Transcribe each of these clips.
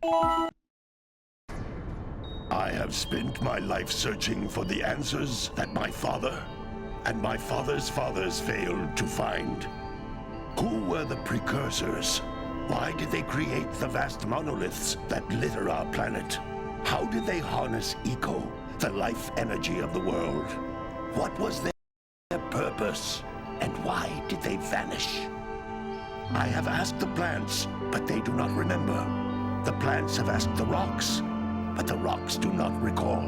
I have spent my life searching for the answers that my father and my father's fathers failed to find. Who were the Precursors? Why did they create the vast monoliths that litter our planet? How did they harness eco, the life energy of the world? What was their purpose? And why did they vanish? I have asked the plants, but they do not remember. The plants have asked the rocks, but the rocks do not recall.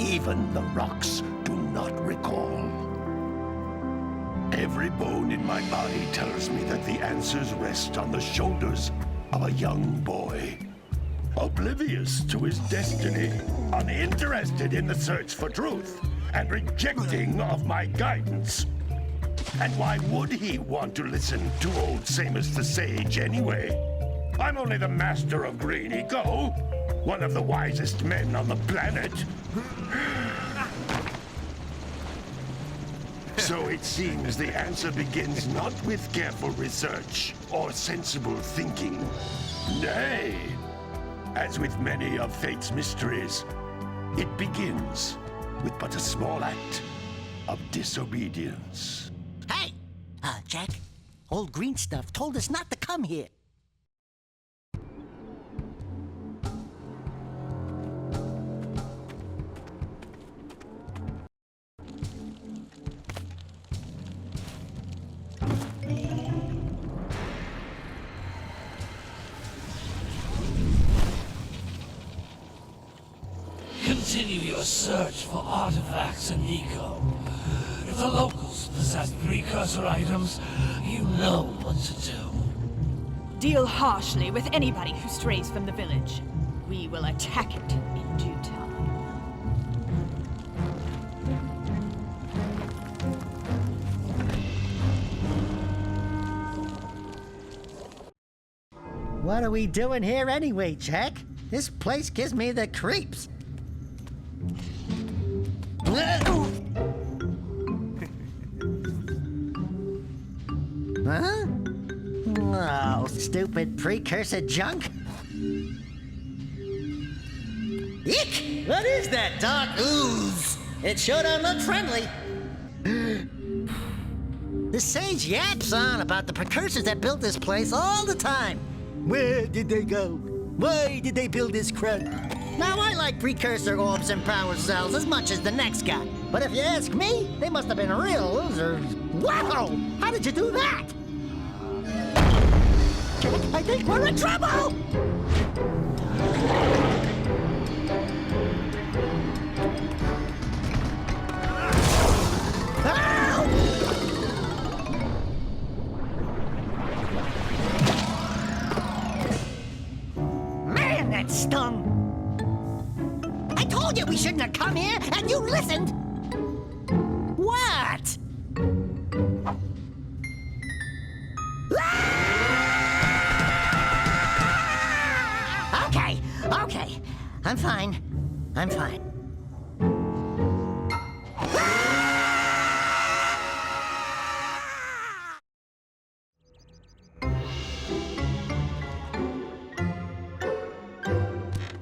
Even the rocks do not recall. Every bone in my body tells me that the answers rest on the shoulders of a young boy. Oblivious to his destiny, uninterested in the search for truth, and rejecting of my guidance. And why would he want to listen to old Samus the Sage anyway? I'm only the master of green eco, one of the wisest men on the planet. So it seems the answer begins not with careful research or sensible thinking. Nay, as with many of fate's mysteries, it begins with but a small act of disobedience. Hey! Jack, old green stuff told us not to come here. Continue your search for artifacts and eco. If the locals possess precursor items, you know what to do. Deal harshly with anybody who strays from the village. We will attack it in due time. What are we doing here anyway, Jack? This place gives me the creeps. Huh? Oh, stupid precursor junk. Eek! What is that dark ooze? It sure don't look friendly. The sage yaps on about the precursors that built this place all the time. Where did they go? Why did they build this crud? Now, I like precursor orbs and power cells as much as the next guy. But if you ask me, they must have been real losers. Wow! How did you do that? I think we're in trouble! Man, that stung! I told you we shouldn't have come here, and you listened! What? Okay. I'm fine.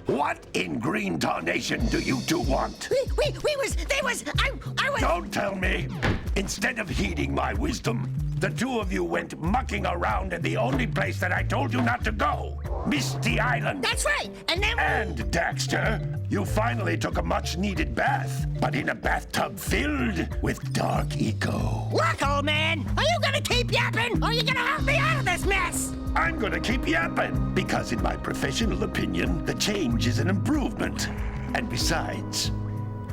What in green tarnation do you two want? I was... Don't tell me! Instead of heeding my wisdom, the two of you went mucking around in the only place that I told you not to go. Misty Island. That's right, and then... And, Daxter, you finally took a much-needed bath, but in a bathtub filled with dark eco. Look, old man, are you gonna keep yapping, or are you gonna help me out of this mess? I'm gonna keep yapping, because in my professional opinion, the change is an improvement. And besides,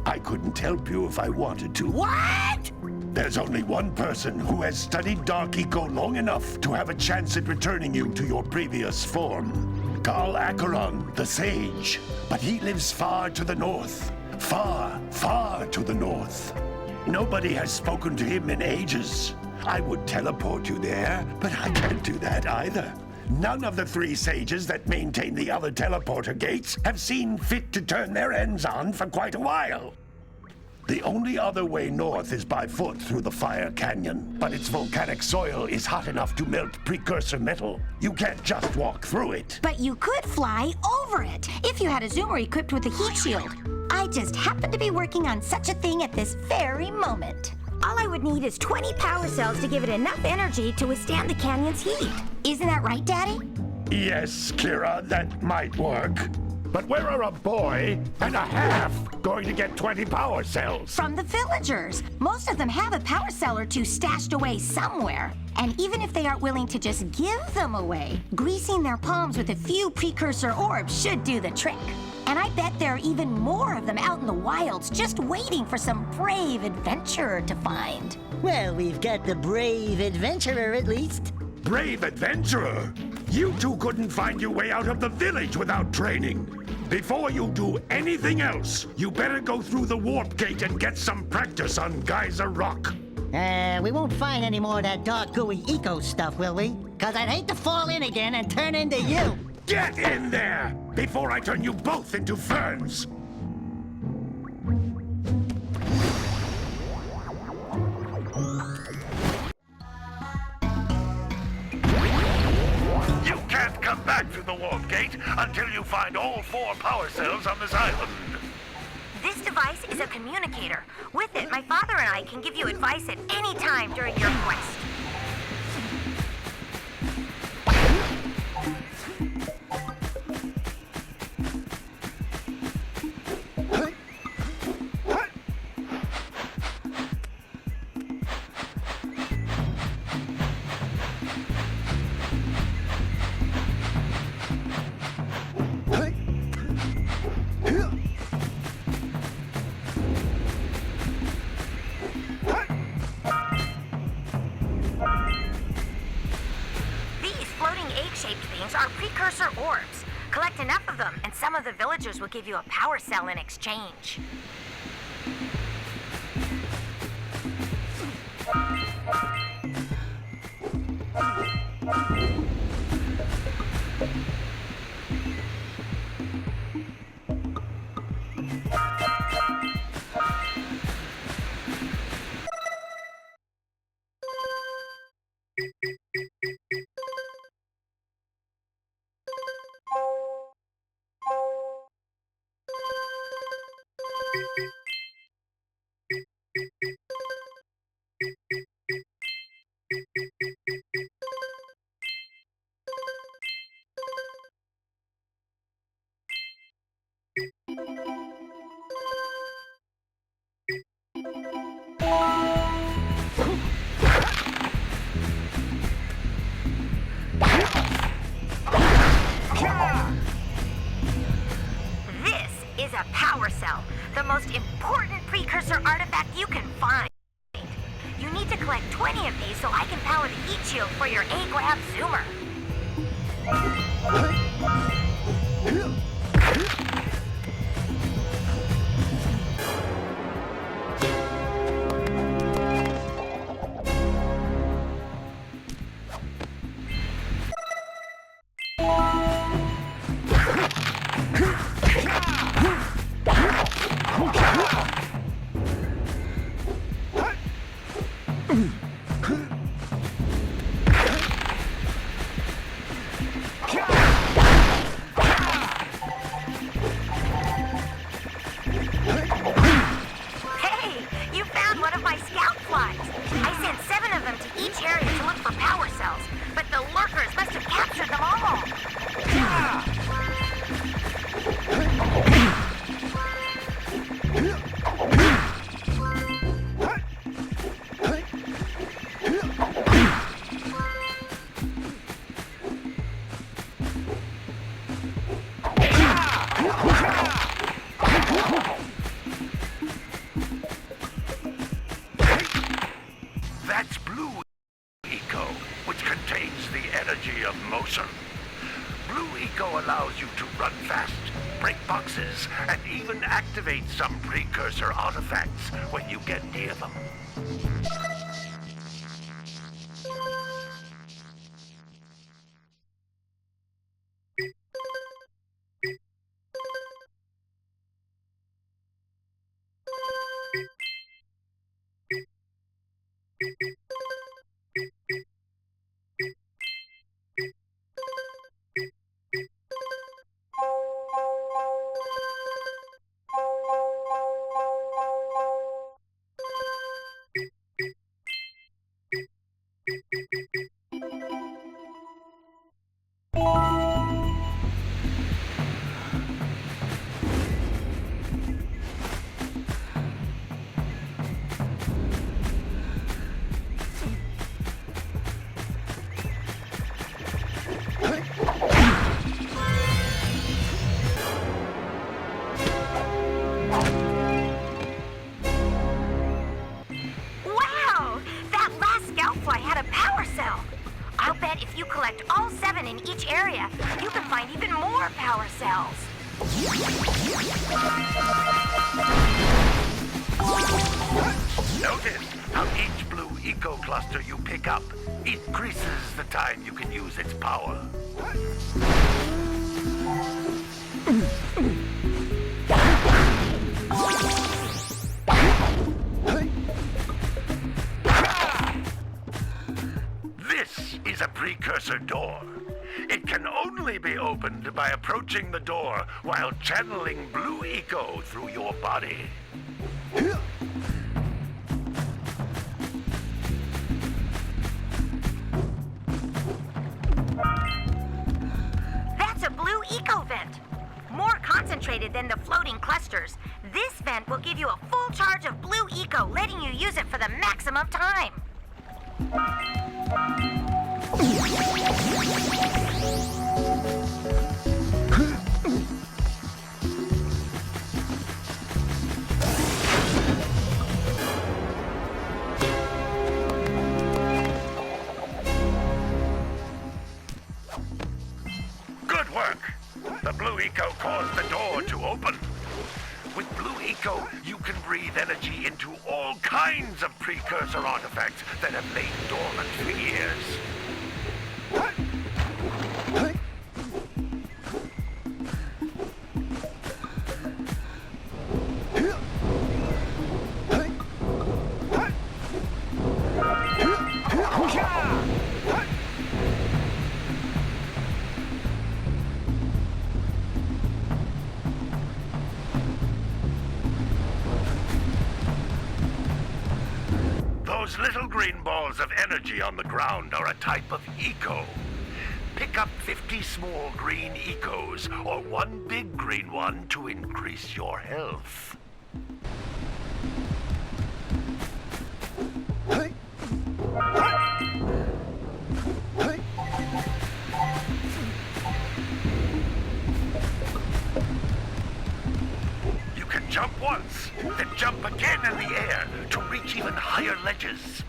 I couldn't help you if I wanted to. What? There's only one person who has studied Dark Eco long enough to have a chance at returning you to your previous form. Carl Acheron, the Sage. But he lives far to the north. Far, far to the north. Nobody has spoken to him in ages. I would teleport you there, but I can't do that either. None of the three sages that maintain the other teleporter gates have seen fit to turn their ends on for quite a while. The only other way north is by foot through the Fire Canyon, but its volcanic soil is hot enough to melt precursor metal. You can't just walk through it. But you could fly over it if you had a zoomer equipped with a heat shield. I just happen to be working on such a thing at this very moment. All I would need is 20 power cells to give it enough energy to withstand the canyon's heat. Isn't that right, Daddy? Yes, Kira, that might work. But where are a boy and a half going to get 20 power cells? From the villagers. Most of them have a power cell or two stashed away somewhere. And even if they aren't willing to just give them away, greasing their palms with a few precursor orbs should do the trick. And I bet there are even more of them out in the wilds just waiting for some brave adventurer to find. Well, we've got the brave adventurer at least. Brave adventurer! You two couldn't find your way out of the village without training. Before you do anything else, you better go through the warp gate and get some practice on Geyser Rock. We won't find any more of that dark gooey eco stuff, will we? 'Cause I'd hate to fall in again and turn into you. Get in there before I turn you both into ferns. You can't come back through the warp gate until you find all 4 power cells on this island. This device is a communicator. With it, my father and I can give you advice at any time during your quest. Egg-shaped things are precursor orbs. Collect enough of them, and some of the villagers will give you a power cell in exchange. A power cell, the most important precursor artifact you can find. You need to collect 20 of these so I can power the heat shield for your A-Grab zoomer. That's Blue Eco, which contains the energy of motion. Blue Eco allows you to run fast, break boxes, and even activate some precursor artifacts when you get near them. But if you collect all 7 in each area, you can find even more power cells. Notice how each blue eco cluster you pick up increases the time you can use its power. This is a precursor door. It can only be opened by approaching the door while channeling blue eco through your body. That's a blue eco vent. More concentrated than the floating clusters. This vent will give you a full charge of blue eco, letting you use it for the maximum time. Good work! The blue eco caused the door to open. With blue eco, you can breathe energy into all kinds of precursor artifacts that have lain dormant for years. Those little green balls of energy on the ground are a type of eco. Pick up 50 small green ecos or one big green one to increase your health. You can jump once, then jump again in the air to reach even higher ledges.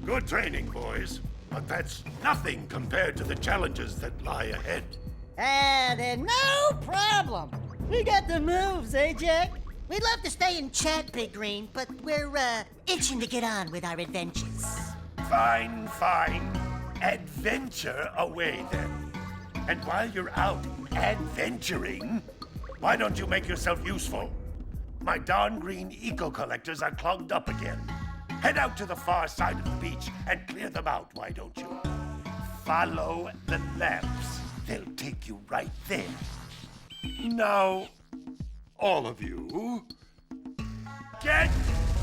Good training, boys. But that's nothing compared to the challenges that lie ahead. Then no problem. We got the moves, eh, Jack? We'd love to stay and chat, Big Green, but we're, itching to get on with our adventures. Fine, fine. Adventure away, then. And while you're out adventuring, why don't you make yourself useful? My darn green eco-collectors are clogged up again. Head out to the far side of the beach and clear them out, why don't you? Follow the lamps. They'll take you right there. Now, all of you, get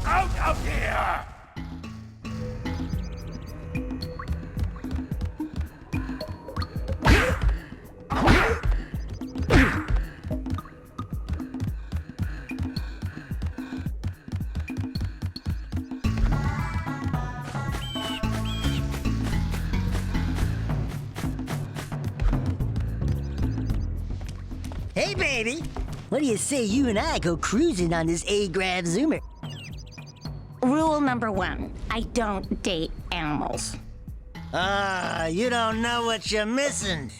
out of here! Hey, baby. What do you say you and I go cruising on this A-Grav Zoomer? Rule number 1, I don't date animals. You don't know what you're missing.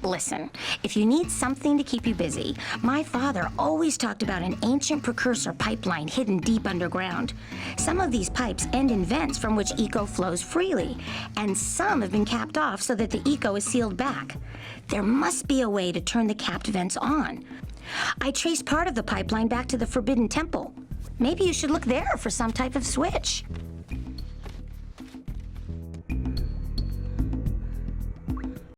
Listen, if you need something to keep you busy, my father always talked about an ancient precursor pipeline hidden deep underground. Some of these pipes end in vents from which eco flows freely, and some have been capped off so that the eco is sealed back. There must be a way to turn the capped vents on. I traced part of the pipeline back to the Forbidden Temple. Maybe you should look there for some type of switch.